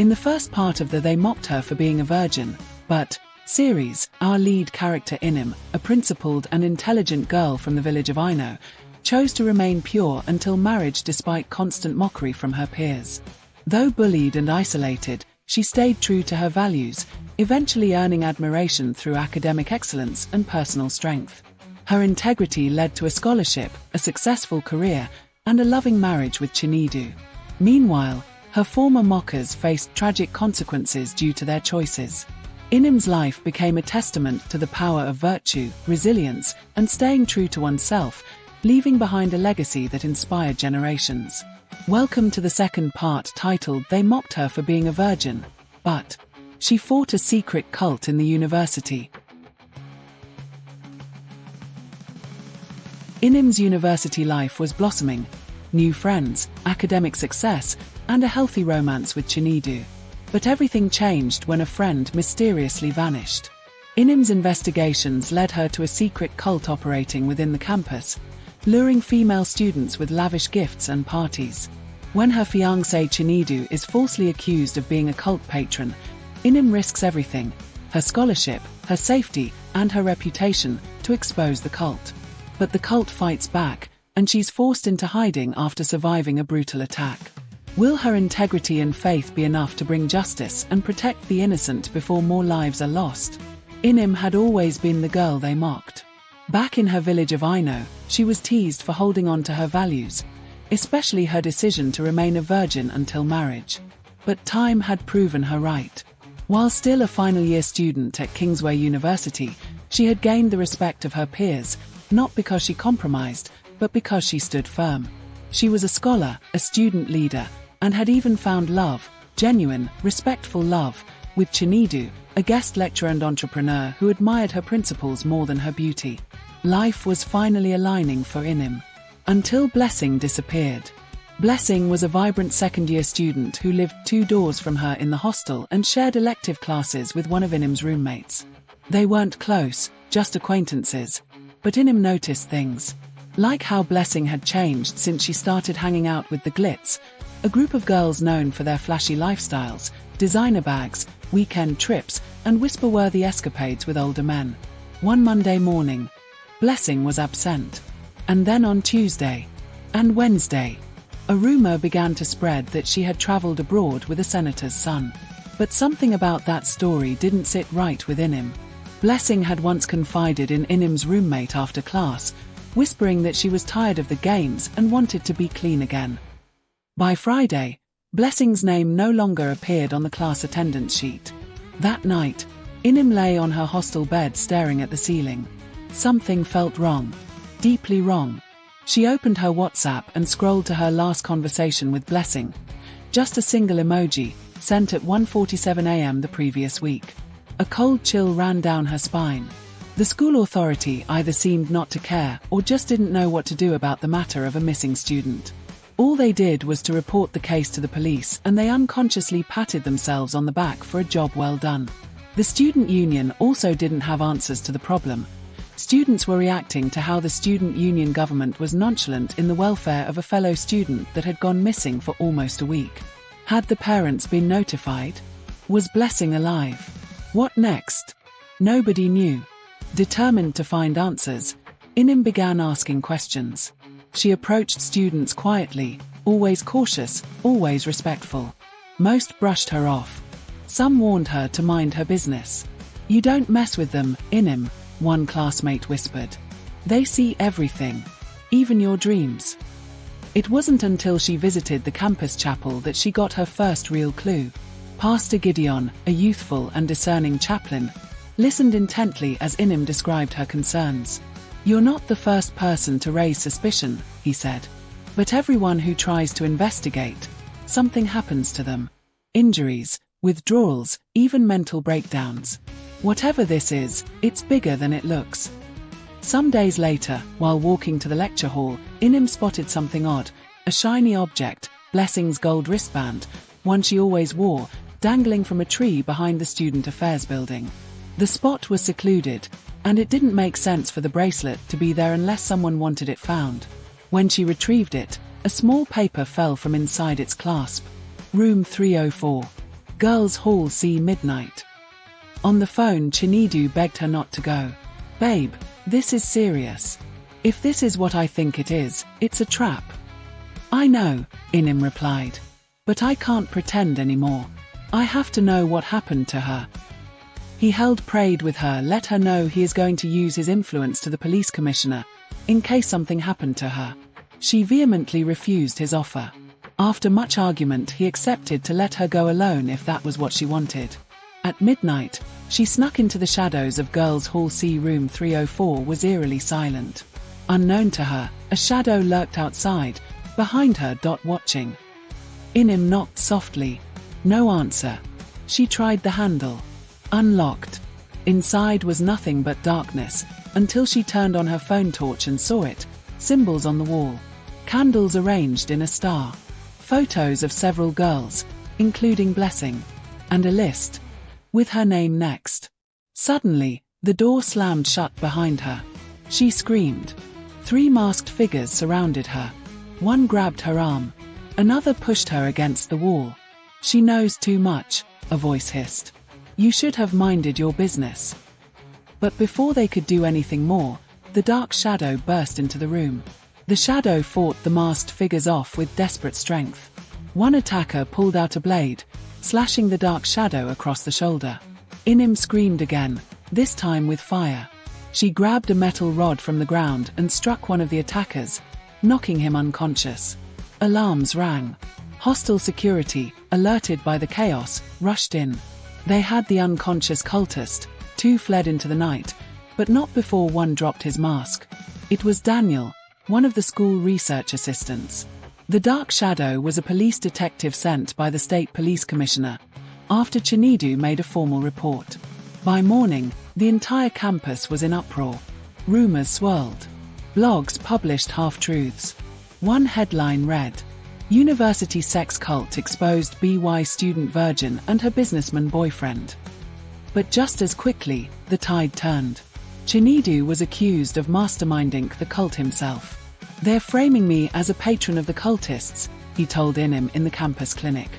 In the first part of the They Mocked Her for Being a Virgin, but series, our lead character Inim, a principled and intelligent girl from the village of Ino, chose to remain pure until marriage despite constant mockery from her peers. Though bullied and isolated, she stayed true to her values, eventually earning admiration through academic excellence and personal strength. Her integrity led to a scholarship, a successful career, and a loving marriage with Chinedu. Meanwhile, her former mockers faced tragic consequences due to their choices. Inim's life became a testament to the power of virtue, resilience, and staying true to oneself, leaving behind a legacy that inspired generations. Welcome to the second part titled They Mocked Her for Being a Virgin, but she fought a secret cult in the university. Inim's university life was blossoming. New friends, academic success, and a healthy romance with Chinedu. But everything changed when a friend mysteriously vanished. Inim's investigations led her to a secret cult operating within the campus, luring female students with lavish gifts and parties. When her fiancé Chinedu is falsely accused of being a cult patron, Inim risks everything, her scholarship, her safety, and her reputation, to expose the cult. But the cult fights back, and she's forced into hiding after surviving a brutal attack. Will her integrity and faith be enough to bring justice and protect the innocent before more lives are lost? Inim had always been the girl they mocked. Back in her village of Ino, she was teased for holding on to her values, especially her decision to remain a virgin until marriage. But time had proven her right. While still a final-year student at Kingsway University, she had gained the respect of her peers, not because she compromised, but because she stood firm. She was a scholar, a student leader, and had even found love, genuine, respectful love, with Chinedu, a guest lecturer and entrepreneur who admired her principles more than her beauty. Life was finally aligning for Inim. Until Blessing disappeared. Blessing was a vibrant second-year student who lived 2 doors from her in the hostel and shared elective classes with one of Inim's roommates. They weren't close, just acquaintances. But Inim noticed things. Like how Blessing had changed since she started hanging out with the Glitz, a group of girls known for their flashy lifestyles, designer bags, weekend trips, and whisper-worthy escapades with older men. One Monday morning, Blessing was absent. And then on Tuesday and Wednesday, a rumor began to spread that she had traveled abroad with a senator's son. But something about that story didn't sit right with Inim. Blessing had once confided in Inim's roommate after class, whispering that she was tired of the games and wanted to be clean again. By Friday, Blessing's name no longer appeared on the class attendance sheet. That night, Inim lay on her hostel bed staring at the ceiling. Something felt wrong. Deeply wrong. She opened her WhatsApp and scrolled to her last conversation with Blessing. Just a single emoji, sent at 1:47 a.m. the previous week. A cold chill ran down her spine. The school authority either seemed not to care or just didn't know what to do about the matter of a missing student. All they did was to report the case to the police, and they unconsciously patted themselves on the back for a job well done. The student union also didn't have answers to the problem. Students were reacting to how the student union government was nonchalant in the welfare of a fellow student that had gone missing for almost a week. Had the parents been notified? Was Blessing alive? What next? Nobody knew. Determined to find answers, Inim began asking questions. She approached students quietly, always cautious, always respectful. Most brushed her off. Some warned her to mind her business. "You don't mess with them, Inim," one classmate whispered. "They see everything, even your dreams." It wasn't until she visited the campus chapel that she got her first real clue. Pastor Gideon, a youthful and discerning chaplain, listened intently as Inim described her concerns. "You're not the first person to raise suspicion," he said. "But everyone who tries to investigate, something happens to them. Injuries, withdrawals, even mental breakdowns. Whatever this is, it's bigger than it looks." Some days later, while walking to the lecture hall, Inim spotted something odd, a shiny object, Blessing's gold wristband, one she always wore, dangling from a tree behind the Student Affairs building. The spot was secluded, and it didn't make sense for the bracelet to be there unless someone wanted it found. When she retrieved it, a small paper fell from inside its clasp. "Room 304. Girls' Hall C midnight. On the phone, Chinedu begged her not to go. "Babe, this is serious. If this is what I think it is, it's a trap." "I know," Inim replied. "But I can't pretend anymore. I have to know what happened to her." He prayed with her, let her know he is going to use his influence to the police commissioner, in case something happened to her. She vehemently refused his offer. After much argument, he accepted to let her go alone if that was what she wanted. At midnight, she snuck into the shadows of Girls' Hall C. Room 304 was eerily silent. Unknown to her, a shadow lurked outside, behind her, watching. Inim knocked softly. No answer. She tried the handle. Unlocked. Inside was nothing but darkness, until she turned on her phone torch and saw it. Symbols on the wall. Candles arranged in a star. Photos of several girls, including Blessing. And a list. With her name next. Suddenly, the door slammed shut behind her. She screamed. 3 masked figures surrounded her. One grabbed her arm. Another pushed her against the wall. "She knows too much," a voice hissed. "You should have minded your business." But before they could do anything more, the dark shadow burst into the room. The shadow fought the masked figures off with desperate strength. One attacker pulled out a blade, slashing the dark shadow across the shoulder. Inim screamed again, this time with fire. She grabbed a metal rod from the ground and struck one of the attackers, knocking him unconscious. Alarms rang. Hostile security, alerted by the chaos, rushed in. They had the unconscious cultist. 2 fled into the night, but not before one dropped his mask. It was Daniel, one of the school research assistants. The dark shadow was a police detective sent by the state police commissioner, after Chinedu made a formal report. By morning, the entire campus was in uproar. Rumors swirled. Blogs published half-truths. One headline read, "University sex cult exposed BY student virgin and her businessman boyfriend." But just as quickly, the tide turned. Chinedu was accused of masterminding the cult himself. "They're framing me as a patron of the cultists," he told Inim in the campus clinic.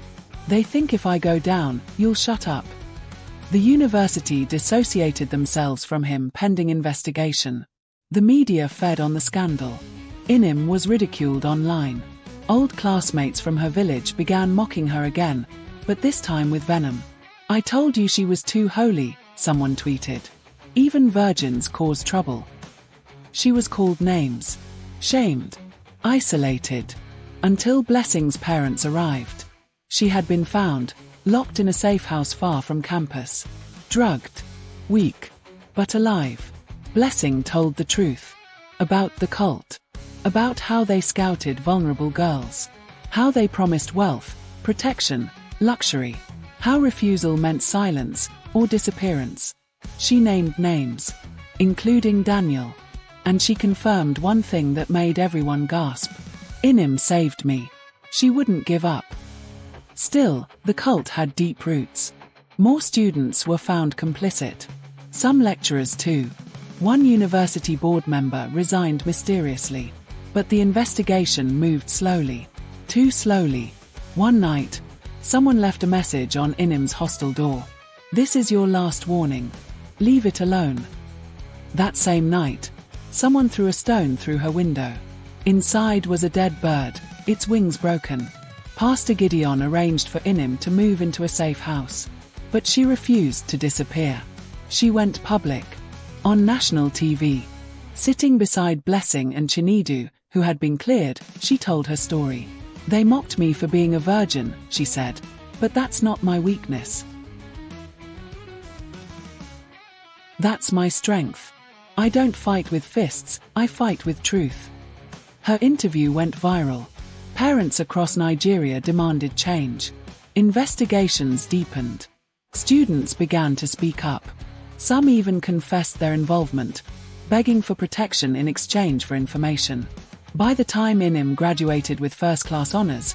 "They think if I go down, you'll shut up." The university dissociated themselves from him pending investigation. The media fed on the scandal. Inim was ridiculed online. Old classmates from her village began mocking her again, but this time with venom. "I told you she was too holy," someone tweeted. "Even virgins cause trouble." She was called names. Shamed. Isolated. Until Blessing's parents arrived. She had been found, locked in a safe house far from campus. Drugged. Weak. But alive. Blessing told the truth. About the cult. About how they scouted vulnerable girls. How they promised wealth, protection, luxury. How refusal meant silence, or disappearance. She named names. Including Daniel. And she confirmed one thing that made everyone gasp. "Inim saved me." She wouldn't give up. Still, the cult had deep roots. More students were found complicit. Some lecturers too. One university board member resigned mysteriously. But the investigation moved slowly. Too slowly. One night, someone left a message on Inim's hostel door. "This is your last warning. Leave it alone." That same night, someone threw a stone through her window. Inside was a dead bird, its wings broken. Pastor Gideon arranged for Inim to move into a safe house. But she refused to disappear. She went public. On national TV. Sitting beside Blessing and Chinedu, who had been cleared, she told her story. "They mocked me for being a virgin," she said. "But that's not my weakness. That's my strength. I don't fight with fists, I fight with truth." Her interview went viral. Parents across Nigeria demanded change. Investigations deepened. Students began to speak up. Some even confessed their involvement, begging for protection in exchange for information. By the time Inim graduated with first-class honors,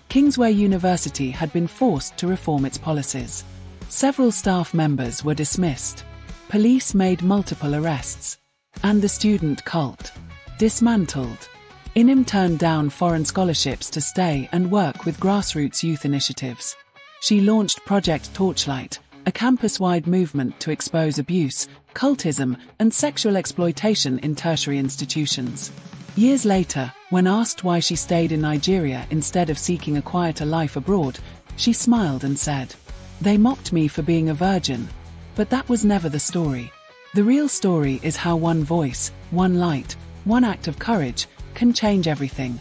Kingsway University had been forced to reform its policies. Several staff members were dismissed. Police made multiple arrests. And the student cult dismantled. Inim turned down foreign scholarships to stay and work with grassroots youth initiatives. She launched Project Torchlight, a campus-wide movement to expose abuse, cultism, and sexual exploitation in tertiary institutions. Years later, when asked why she stayed in Nigeria instead of seeking a quieter life abroad, she smiled and said, "They mocked me for being a virgin. But that was never the story. The real story is how one voice, one light, one act of courage can change everything."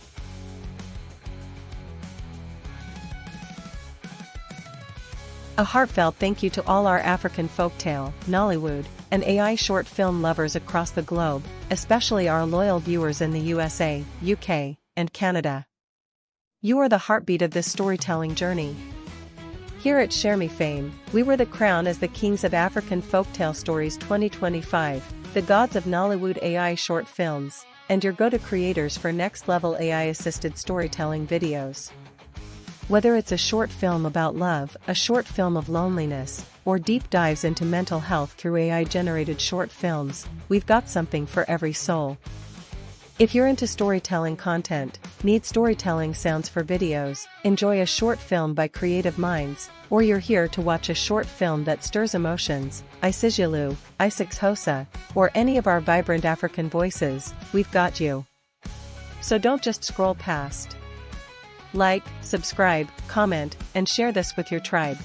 A heartfelt thank you to all our African folktale, Nollywood, and AI short film lovers across the globe, especially our loyal viewers in the USA, UK, and Canada. You are the heartbeat of this storytelling journey. Here at Share Me Fame, we were the crown as the kings of African folktale stories 2025, the gods of Nollywood AI short films, and your go-to creators for next-level AI-assisted storytelling videos. Whether it's a short film about love, a short film of loneliness, or deep dives into mental health through AI-generated short films, we've got something for every soul. If you're into storytelling content, need storytelling sounds for videos, enjoy a short film by creative minds, or you're here to watch a short film that stirs emotions, Isijalu, Isixhosa, or any of our vibrant African voices, we've got you. So don't just scroll past. Like, subscribe, comment, and share this with your tribe.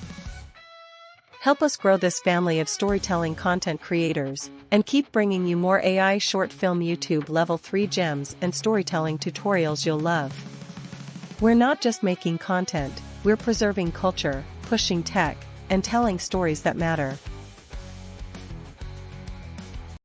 Help us grow this family of storytelling content creators, and keep bringing you more AI short film YouTube Level 3 gems and storytelling tutorials you'll love. We're not just making content, we're preserving culture, pushing tech, and telling stories that matter.